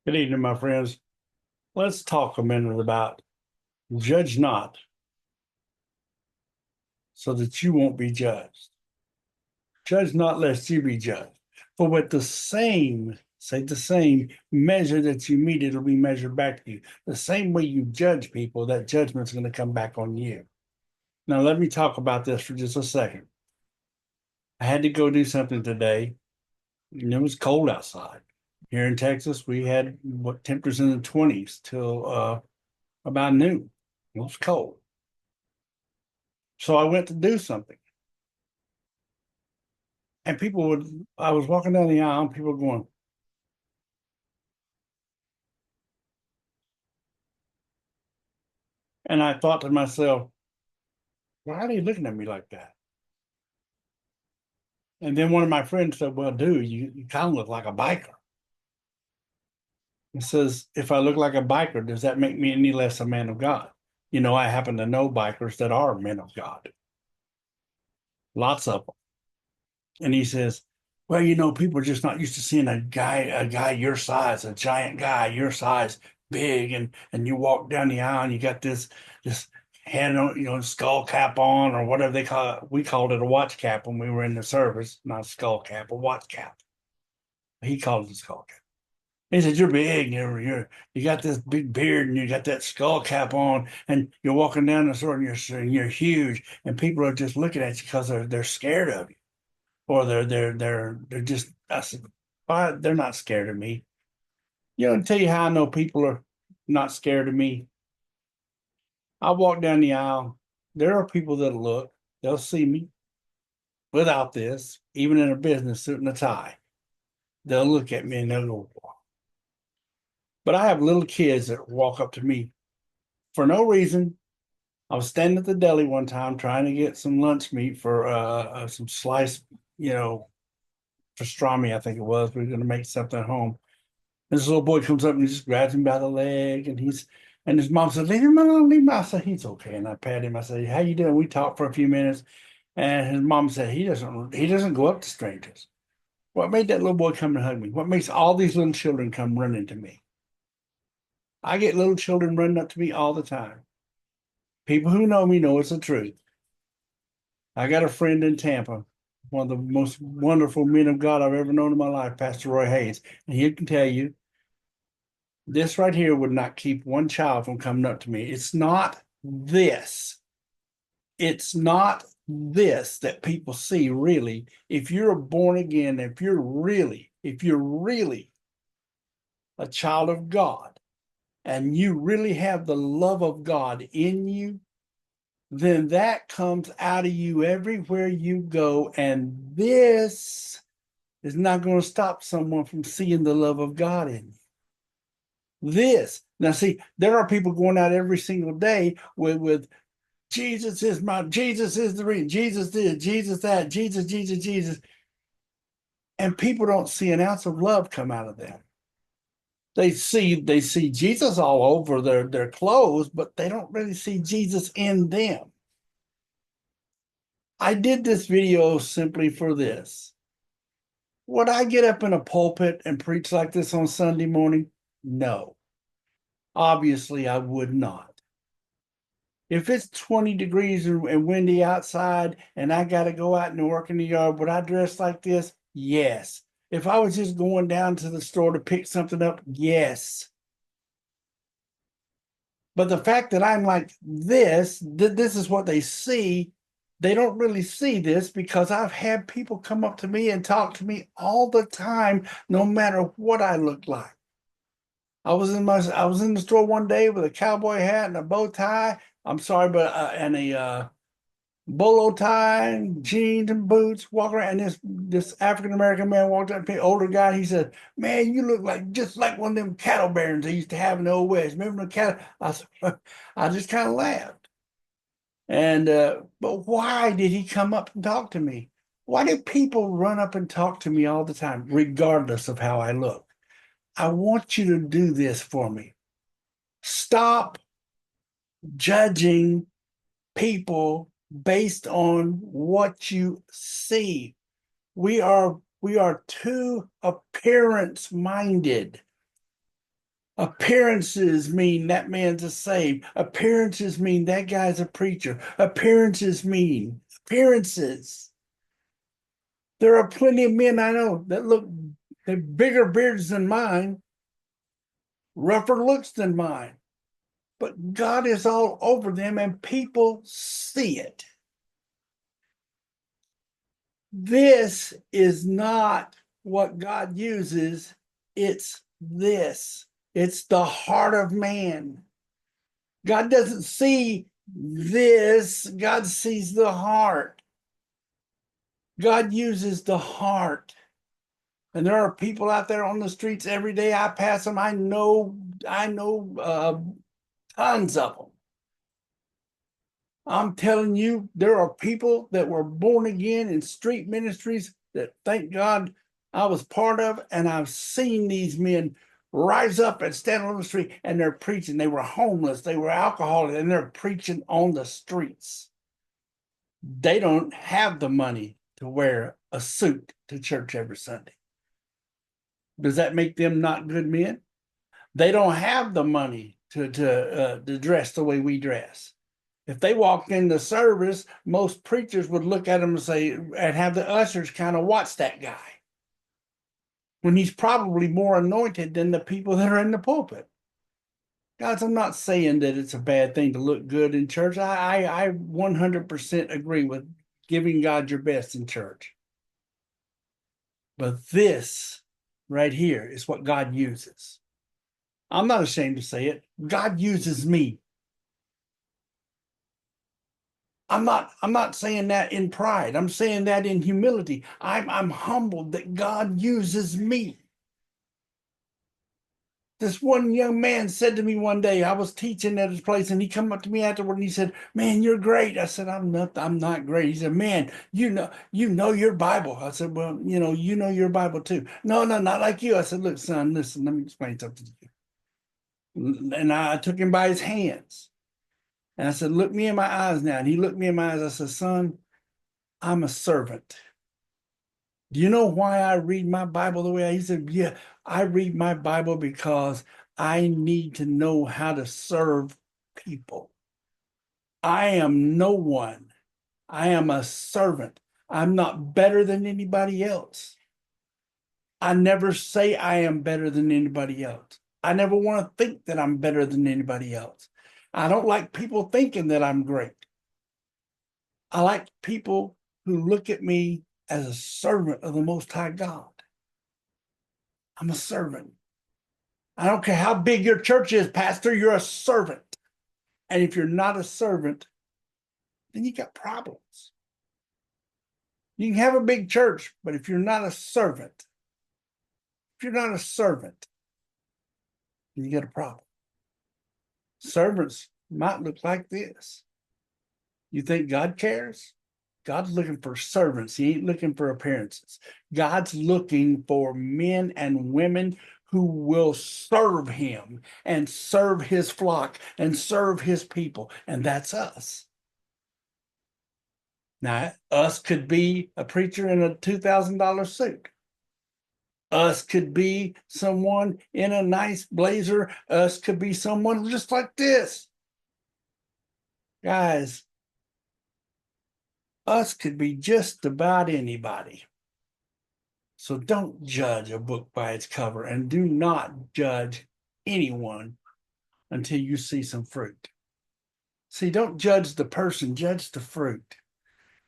Good evening, my friends. Let's talk a minute about judge not so that you won't be judged. Judge not lest you be judged. For with the same, say the same measure that you meet, it'll be measured back to you. The same way you judge people, that judgment's going to come back on you. Now, let me talk about this for just a second. I had to go do something today, and it was cold outside. Here in Texas, we had what temperatures in the 20s till about noon. It was cold. So I went to do something. And I was walking down the aisle and people were going, and I thought to myself, why are they looking at me like that? And then one of my friends said, well, dude, you kind of look like a biker. He says, if I look like a biker, does that make me any less a man of God? I happen to know bikers that are men of God, lots of them. And he says, well, people are just not used to seeing a guy your size, a giant guy your size, big, and you walk down the aisle and you got this head on, skull cap on or whatever they call it. We called it a watch cap when we were in the service, not a skull cap, a watch cap. He called it a skull cap. He said, "You're big. You got this big beard and you got that skull cap on, and you're walking down the store and you're huge, and people are just looking at you because they're scared of you." Or they're just I said, "Why they're not scared of me?" To tell you how I know people are not scared of me. I walk down the aisle. There are people that look, they'll see me without this, even in a business suit and a tie. They'll look at me and they'll go, "Wow." But I have little kids that walk up to me for no reason. I was standing at the deli one time trying to get some lunch meat for some sliced, pastrami, I think it was. We were going to make something at home. This little boy comes up and he just grabs him by the leg, and his mom said, "Leave him alone, leave him." I said, "He's okay." And I pat him. I said, "How you doing?" We talked for a few minutes, and his mom said, "He doesn't go up to strangers." What made that little boy come and hug me? What makes all these little children come running to me? I get little children running up to me all the time. People who know me know it's the truth. I got a friend in Tampa, one of the most wonderful men of God I've ever known in my life, Pastor Roy Hayes, and he can tell you this right here would not keep one child from coming up to me. It's not this. It's not this that people see really. If you're born again, if you're really a child of God and you really have the love of God in you, then that comes out of you everywhere you go. And this is not going to stop someone from seeing the love of God in you. This. Now, see, there are people going out every single day with Jesus is the reason, Jesus did, Jesus that, Jesus, Jesus, Jesus. And people don't see an ounce of love come out of them. They see Jesus all over their clothes, but they don't really see Jesus in them. I did this video simply for this. Would I get up in a pulpit and preach like this on Sunday morning? No. Obviously, I would not. If it's 20 degrees and windy outside and I got to go out and work in the yard, would I dress like this? Yes. If I was just going down to the store to pick something up, yes. But the fact that I'm like this is what they see. They don't really see this because I've had people come up to me and talk to me all the time, no matter what I look like. I was in the store one day with a cowboy hat and a bow tie. I'm sorry, but and a bolo tie, jeans and boots, walking around. And this African American man walked up to me, older guy. He said, "Man, you look like just like one of them cattle barons they used to have in the old west. Remember the cattle?" I said, I just kind of laughed. And but why did he come up and talk to me? Why do people run up and talk to me all the time, regardless of how I look? I want you to do this for me. Stop judging people based on what you see. We are too appearance minded. Appearances mean that man's a saved. Appearances mean that guy's a preacher. Appearances mean appearances. There are plenty of men I know that look, they have bigger beards than mine, rougher looks than mine, but God is all over them and people see it. This is not what God uses. It's this. It's the heart of man. God doesn't see this. God sees the heart. God uses the heart. And there are people out there on the streets every day. I pass them. I know tons of them. I'm telling you, there are people that were born again in street ministries that thank God I was part of, and I've seen these men rise up and stand on the street and they're preaching. They were homeless, they were alcoholics, and they're preaching on the streets. They don't have the money to wear a suit to church every Sunday. Does that make them not good men? They don't have the money to dress the way we dress. If they walked in the service, most preachers would look at them and say, and have the ushers kind of watch that guy when he's probably more anointed than the people that are in the pulpit. Guys, I'm not saying that it's a bad thing to look good in church. I 100% agree with giving God your best in church. But this right here is what God uses. I'm not ashamed to say it. God uses me. I'm not saying that in pride. I'm saying that in humility. I'm humbled that God uses me. This one young man said to me one day, I was teaching at his place, and he come up to me afterward and he said, "Man, you're great." I said, I'm not great. He said, "Man, you know your Bible." I said, "Well, you know your Bible too." "No, no, not like you." I said, "Look, son, listen, let me explain something to you." And I took him by his hands. And I said, "Look me in my eyes now." And he looked me in my eyes. I said, "Son, I'm a servant. Do you know why I read my Bible the way He said, "Yeah, I read my Bible because I need to know how to serve people. I am no one. I am a servant. I'm not better than anybody else. I never say I am better than anybody else. I never want to think that I'm better than anybody else. I don't like people thinking that I'm great. I like people who look at me as a servant of the Most High God. I'm a servant. I don't care how big your church is, Pastor, you're a servant. And if you're not a servant, then you got problems. You can have a big church, but if you're not a servant, then you got a problem. Servants might look like this. You think God cares? God's looking for servants. He ain't looking for appearances. God's looking for men and women who will serve him and serve his flock and serve his people. And that's us. Now, us could be a preacher in a $2,000 suit. Us could be someone in a nice blazer. Us could be someone just like this. Guys, us could be just about anybody. So don't judge a book by its cover, and do not judge anyone until you see some fruit. See, don't judge the person, judge the fruit.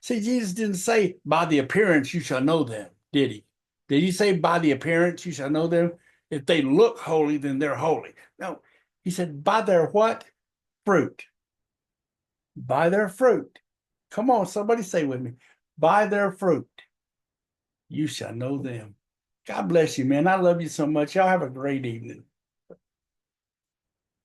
See, Jesus didn't say, "By the appearance you shall know them," did he? Did he say, "By the appearance you shall know them"? If they look holy, then they're holy. No, he said, "By their what? Fruit." By their fruit. Come on, somebody say with me, "By their fruit you shall know them." God bless you, man. I love you so much. Y'all have a great evening.